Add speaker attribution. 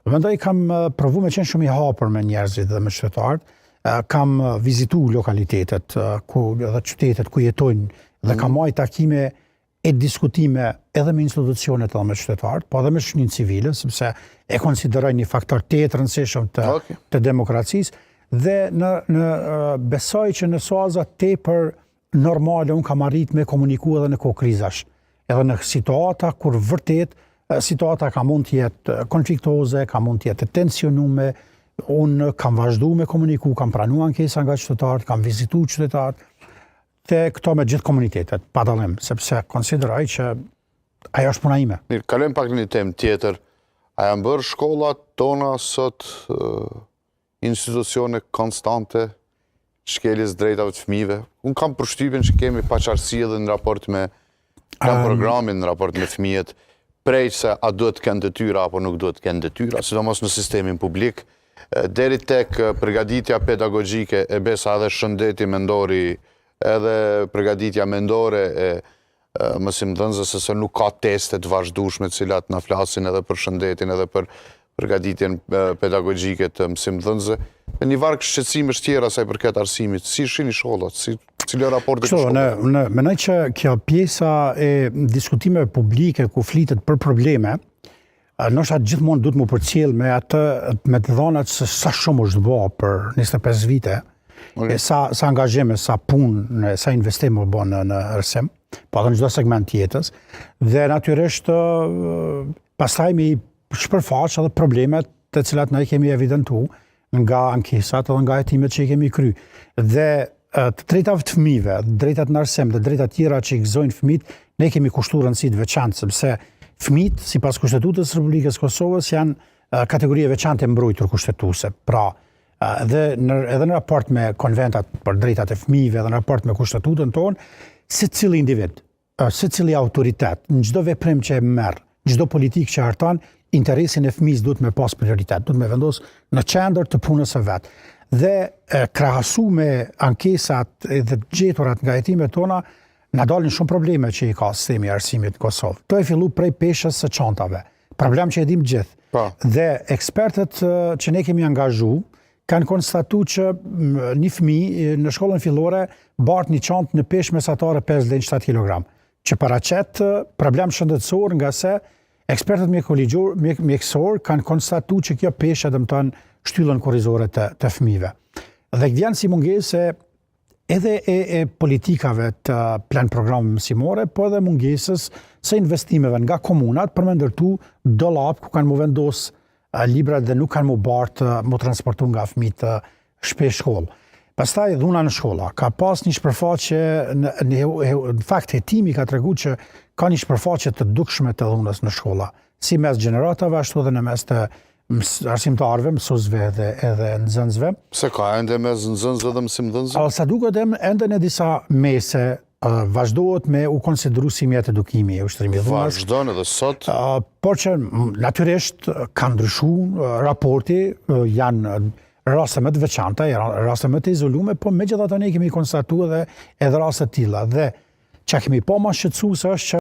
Speaker 1: Mendoj kam provu me qenë shumë i hapur me njerëzit dhe me qytetarët. Kam vizitu lokalitetet dhe qytetet ku jetojnë dhe kam marrë takime e diskutime edhe me institucionet edhe me qytetarët, po edhe me shoqërinë civile, sepse e konsideroj një faktor të rëndësishëm të demokracisë dhe besoj që në faza tepër normale unë kam arrit me komuniku edhe në kohë krizash, edhe në situata kur vërtet situata ka mund të jetë konfliktoze, ka mund të jetë tensionume. Unë kam vazhdu me komuniku, kam pranu ankesa nga qytetarët, kam vizitu qytetarët, te këto me gjithë komunitetet, pa dallim, sepse konsideroj që ajo është puna ime.
Speaker 2: Mirë, kalojmë pak në një temë tjetër. A janë bërë shkollat tona sot institucione konstante shkeljes drejtave të fëmijëve? Unë kam përshtypjen që kemi paqartësi edhe në raport me programin, në raport me fëmijët, prej se a duhet të kenë detyra apo nuk duhet të kenë detyra, sidomos në sistemin publik, deri tek përgatitja pedagogjike e besa edhe shëndeti mendori, edhe përgatitja mendore e mësimdhënësve, se nuk ka teste të vazhdueshme të cilat na flasin edhe për shëndetin edhe për përgatitjen pedagogjike të mësimdhënësve. Dhe një varg shqetësimesh tjera sa i përket arsimit. Si shihni shkollat? Cili raporti për shkollat?
Speaker 1: Unë mendoj që kjo pjesa e diskutimeve publike ku flitet për probleme, nështë atë gjithmonë duhet më përcjell me atë me të dhënat se sa shumë është bë për 25 vite, sa angazhime, sa punë, sa investim më bën në arsim, po edhe në çdo segment të jetës, dhe natyrisht pastaj me shpërfaq edhe problemet të cilat ne kemi evidentu nga ankesat edhe nga hetimet që i kemi kry. Dhe të drejtat të fëmijëve, drejtat në arsim dhe drejtat tjera që i gëzojnë fëmijët, ne kemi kushtuar rëndësi të veçantë, sepse fëmijët, sipas Kushtetutës së Republikës së Kosovës, janë kategori e veçantë e mbrojtur kushtetuese. Pra, edhe në raport me konventat për drejtat e fëmijëve dhe në raport me Kushtetutën tonë, secili individ, secili autoritet, në çdo veprim që e merr, çdo politikë që harton, interesin e fëmijës duhet me pas prioritet, duhet me vendos në qendër të punës së vet. Dhe krahasu me ankesat dhe gjeturat nga hetimet tona, na dalin shumë probleme që i ka sistemi i arsimit në Kosovë. To e fillu prej peshës së çantave. Problem që e dim gjithë. Dhe ekspertët që ne kemi angazhu kanë konstatuar që një fëmijë në shkollën fillore bart një çantë në peshë mesatare 5.7 kg, që paraqet problem shëndetësor nga se ekspertët mjekësor kanë konstatuar që kjo peshë dëmton shtyllën kurrizore të fëmijëve. Dhe vjen si mungesë edhe e politikave të plan programeve mësimore, po edhe mungesës së investimeve nga komunat për me ndërtu dollap ku kanë mu vendos libra dhe nuk kanë mu bartë mu transportu nga fëmijët shpesh shkollë. Pastaj dhuna në shkolla. Ka pas një shpërfaqe, në fakt hetimi ka tregu që ka një shpërfaqe të dukshme të dhunës në shkolla, si mes gjeneratave, ashtu edhe në mes të arsimtarëve, mësuesve edhe nxënësve.
Speaker 2: Pse ka ende mes nxënësve dhe mësimdhënësve?
Speaker 1: Sa duket ende në disa mese vazhdohet me u konsideru si mjet edukimi e ushtrimit dhunës.
Speaker 2: Vazhdon edhe sot?
Speaker 1: Por që natyrisht ka ndryshu raporti, janë raste më të veçanta, raste më të izolume, po megjithatë ne kemi konstatuar edhe raste të tilla. Dhe çka kemi pa më shqetësues është që